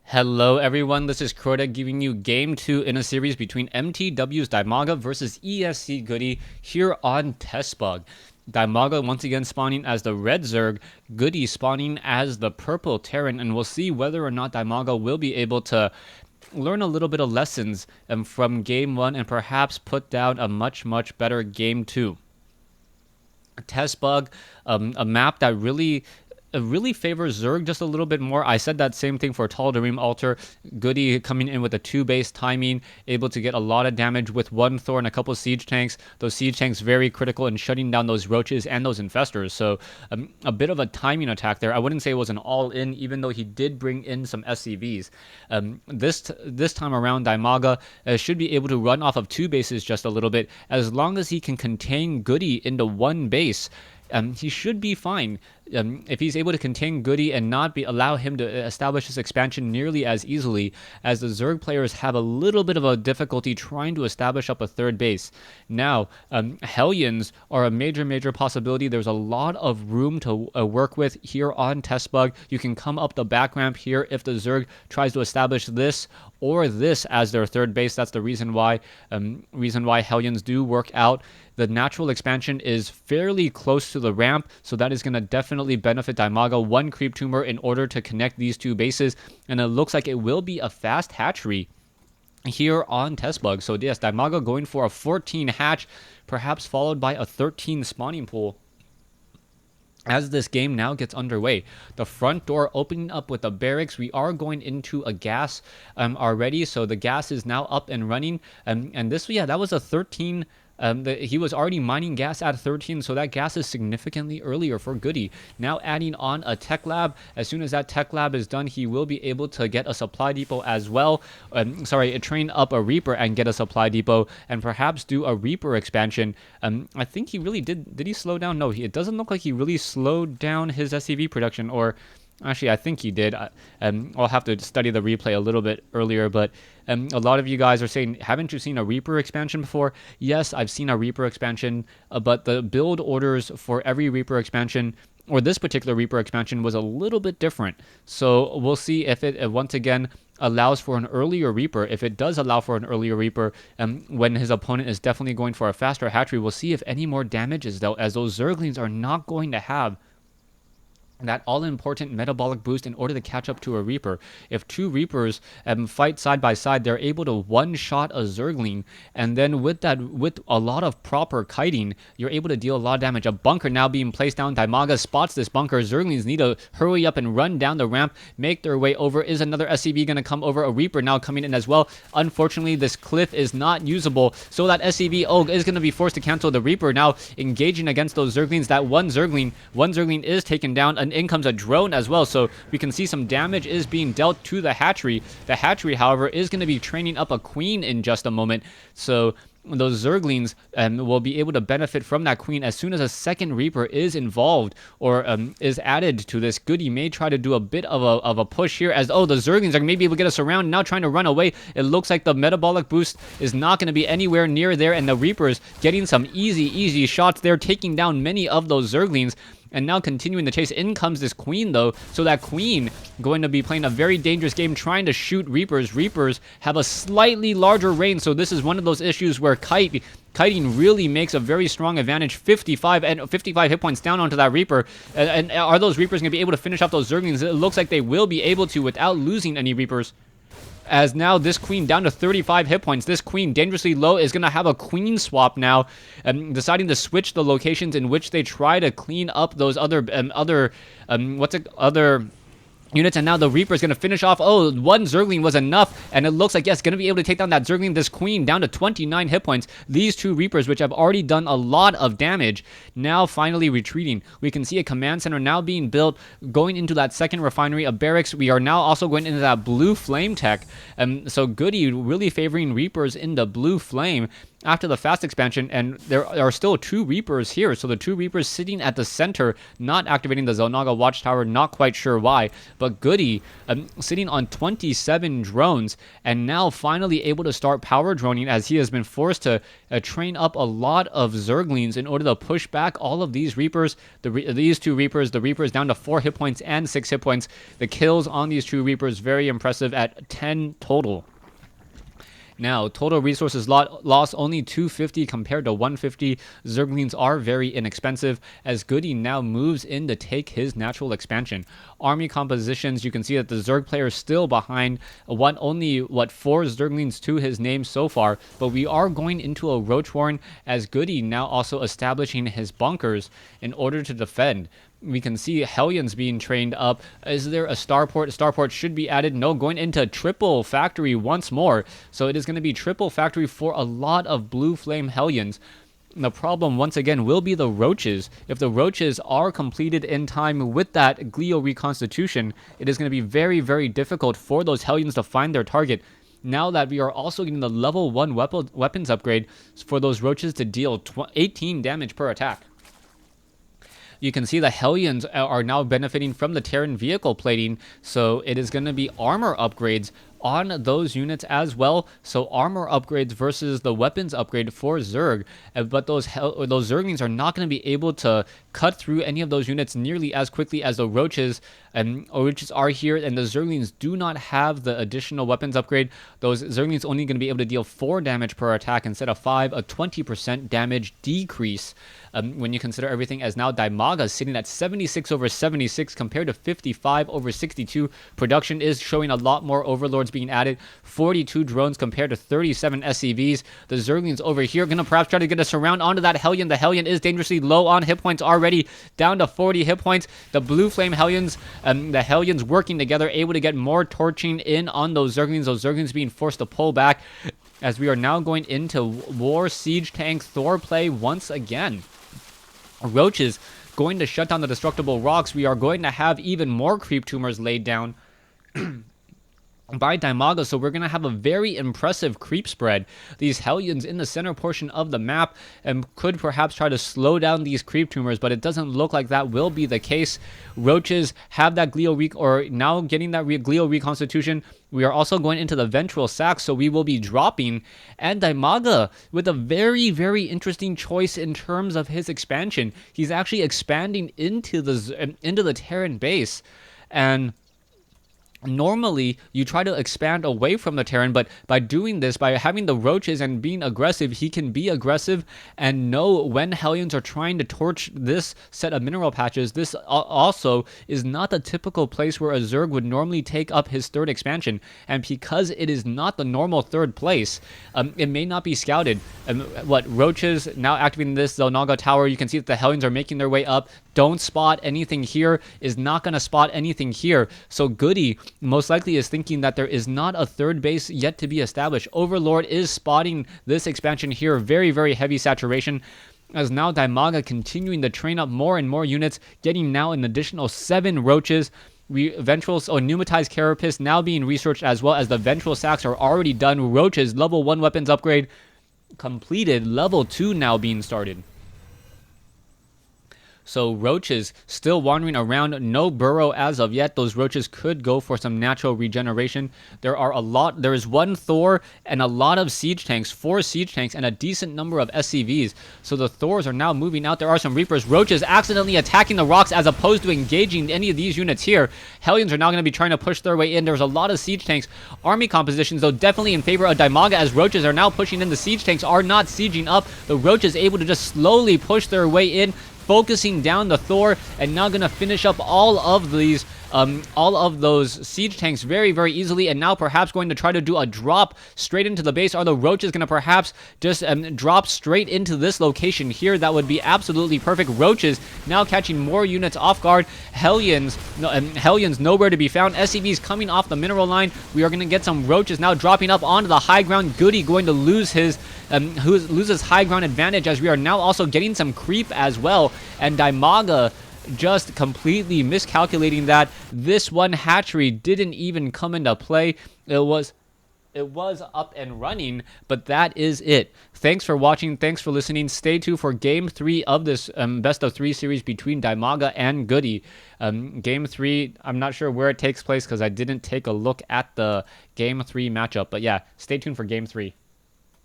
Hello everyone, this is Crota giving you Game 2 in a series between MTW's DIMAGA versus ESC Goody here on Testbug. DIMAGA once again spawning as the red Zerg, Goody spawning as the purple Terran, and we'll see whether or not DIMAGA will be able to learn a little bit of lessons from Game 1 and perhaps put down a much better Game 2. Testbug, a map that really favors Zerg just a little bit more. I said that same thing for Tall Dream Altar. Goody coming in with a 2-base timing, able to get a lot of damage with 1 Thor and a couple siege tanks. Those siege tanks very critical in shutting down those roaches and those infestors. So a bit of a timing attack there. I wouldn't say it was an all-in, even though he did bring in some SCVs. This time around, DIMAGA should be able to run off of 2 bases just a little bit. As long as he can contain Goody into 1 base, he should be fine. If he's able to contain Goody and not allow him to establish his expansion nearly as easily, as the Zerg players have a little bit of a difficulty trying to establish up a 3rd base. Now, Hellions are a major possibility. There's a lot of room to work with here on Testbug. You can come up the back ramp here if the Zerg tries to establish this or this as their 3rd base. That's the reason why Hellions do work out. The natural expansion is fairly close to the ramp, so that is going to definitely benefit DIMAGA. 1 creep tumor in order to connect these 2 bases, and it looks like it will be a fast hatchery here on Testbug. So yes, DIMAGA going for a 14 hatch, perhaps followed by a 13 spawning pool as this game now gets underway. The front door opening up with the barracks. We are going into a gas already, so the gas is now up and running. And this, yeah, that was a 13. He was already mining gas at 13, so that gas is significantly earlier for Goody. Now adding on a tech lab. As soon as that tech lab is done, he will be able to get a supply depot as well. Train up a Reaper and get a supply depot, and perhaps do a Reaper expansion. I think he really did. Did he slow down? No, it doesn't look like he really slowed down his SCV production, or actually, I think he did. I'll have to study the replay a little bit earlier, but a lot of you guys are saying, haven't you seen a Reaper expansion before? Yes, I've seen a Reaper expansion, but the build orders for every Reaper expansion, or this particular Reaper expansion, was a little bit different. So we'll see if it, once again, allows for an earlier Reaper. If it does allow for an earlier Reaper, when his opponent is definitely going for a faster hatchery, we'll see if any more damage is dealt, as those Zerglings are not going to have that all-important metabolic boost in order to catch up to a Reaper. If 2 Reapers fight side by side, they're able to one-shot a Zergling, and then with a lot of proper kiting, you're able to deal a lot of damage. A bunker now being placed down. DIMAGA spots this bunker. Zerglings need to hurry up and run down the ramp, make their way over. Is another SCV going to come over? A Reaper now coming in as well. Unfortunately, this cliff is not usable, so that SCV is going to be forced to cancel. The Reaper now engaging against those Zerglings. That one Zergling is taken down, and in comes a drone as well, so we can see some damage is being dealt to the hatchery. The hatchery, however, is going to be training up a queen in just a moment, so those Zerglings will be able to benefit from that queen as soon as a 2nd Reaper is involved or is added to this. Goody may try to do a bit of a push here, as the Zerglings are maybe able to get us around, now trying to run away. It looks like the metabolic boost is not going to be anywhere near there, and the Reapers getting some easy shots there, taking down many of those Zerglings. And now continuing the chase. In comes this queen, though. So that queen going to be playing a very dangerous game, trying to shoot Reapers. Reapers have a slightly larger range, so this is one of those issues where kiting really makes a very strong advantage. 55 hit points down onto that Reaper. And are those Reapers going to be able to finish off those Zerglings? It looks like they will be able to without losing any Reapers. As now this queen down to 35 hit points. This queen dangerously low is going to have a queen swap now, deciding to switch the locations in which they try to clean up those other units, and now the Reaper is going to finish off. One Zergling was enough, and it looks like, yes, going to be able to take down that Zergling. This queen down to 29 hit points. These 2 Reapers, which have already done a lot of damage, now finally retreating. We can see a command center now being built, going into that 2nd refinery, a barracks. We are now also going into that blue flame tech, so Goody really favoring Reapers in the blue flame. after the fast expansion, and there are still 2 Reapers here. So the 2 Reapers sitting at the center, not activating the Xel'Naga Watchtower, not quite sure why. But Goody sitting on 27 drones, and now finally able to start power droning, as he has been forced to train up a lot of Zerglings in order to push back all of these Reapers. These 2 Reapers, the Reapers down to 4 hit points and 6 hit points. The kills on these 2 Reapers, very impressive at 10 total. Now, total resources lost only 250 compared to 150. Zerglings are very inexpensive, as Goody now moves in to take his natural expansion. Army compositions, you can see that the Zerg player is still behind only 4 Zerglings to his name so far, but we are going into a Roach Warren, as Goody now also establishing his bunkers in order to defend. We can see Hellions being trained up. Is there a starport? Starport should be added. No, going into triple factory once more. So it is going to be triple factory for a lot of Blue Flame Hellions. The problem, once again, will be the Roaches. If the Roaches are completed in time with that Glio reconstitution, it is going to be very, very difficult for those Hellions to find their target. Now that we are also getting the level 1 weapons upgrade for those Roaches to deal 18 damage per attack. You can see the Hellions are now benefiting from the Terran vehicle plating, so it is going to be armor upgrades on those units as well. So armor upgrades versus the weapons upgrade for Zerg, but those Zerglings are not going to be able to cut through any of those units nearly as quickly as the Roaches are here, and the Zerglings do not have the additional weapons upgrade. Those Zerglings only going to be able to deal 4 damage per attack instead of 5, a 20% damage decrease. When you consider everything, as now DIMAGA sitting at 76 over 76 compared to 55 over 62. Production is showing a lot more Overlords being added. 42 drones compared to 37 SCVs. The Zerglings over here going to perhaps try to get a surround onto that Hellion. The Hellion is dangerously low on hit points already, down to 40 hit points. The Blue Flame Hellions, the Hellions working together, able to get more torching in on those Zerglings. Those Zerglings being forced to pull back, as we are now going into War Siege Tank Thor play once again. Roaches going to shut down the destructible rocks. We are going to have even more creep tumors laid down by DIMAGA, so we're going to have a very impressive creep spread. These Hellions in the center portion of the map could perhaps try to slow down these creep tumors, but it doesn't look like that will be the case. Roaches have that now getting that Glio reconstitution. We are also going into the ventral sac, so we will be dropping. And DIMAGA with a very, very interesting choice in terms of his expansion. He's actually expanding into the Terran base, and normally you try to expand away from the Terran, but by doing this, by having the Roaches and being aggressive, he can be aggressive and know when Hellions are trying to torch this set of mineral patches. This also is not the typical place where a Zerg would normally take up his 3rd expansion, and because it is not the normal 3rd place, it may not be scouted. Roaches now activating this Xel'Naga tower. You can see that the Hellions are making their way up. Don't spot anything here, is not going to spot anything here. So Goody most likely is thinking that there is not a 3rd base yet to be established. Overlord is spotting this expansion here. Very, very heavy saturation, as now DIMAGA continuing to train up more and more units, getting now an additional 7 Roaches. Pneumatized Carapace now being researched, as well as the ventral sacs are already done. Roaches level 1 weapons upgrade completed. Level 2 now being started. So Roaches still wandering around, no burrow as of yet. Those Roaches could go for some natural regeneration. There is 1 Thor and a lot of siege tanks, 4 siege tanks, and a decent number of SCVs. So the Thors are now moving out. There are some Reapers. Roaches accidentally attacking the rocks as opposed to engaging any of these units here. Hellions are now going to be trying to push their way in. There's a lot of siege tanks. Army compositions, though, definitely in favor of DIMAGA, as Roaches are now pushing in. The siege tanks are not sieging up. The Roaches able to just slowly push their way in, focusing down the Thor, and now going to finish up all of those siege tanks very, very easily, and now perhaps going to try to do a drop straight into the base. Are the Roaches going to perhaps just drop straight into this location here? That would be absolutely perfect. Roaches now catching more units off guard. Hellions nowhere to be found. SCVs coming off the mineral line. We are going to get some Roaches now dropping up onto the high ground. Goody going to lose his high ground advantage, as we are now also getting some creep as well, and DIMAGA just completely miscalculating that. This one hatchery didn't even come into play. It was it was up and running, but that is it. Thanks for watching. Thanks for listening. Stay tuned for Game 3 of this best of 3 series between DIMAGA and Goody. Game 3, I'm not sure where it takes place because I didn't take a look at the Game 3 matchup. But yeah, stay tuned for Game 3.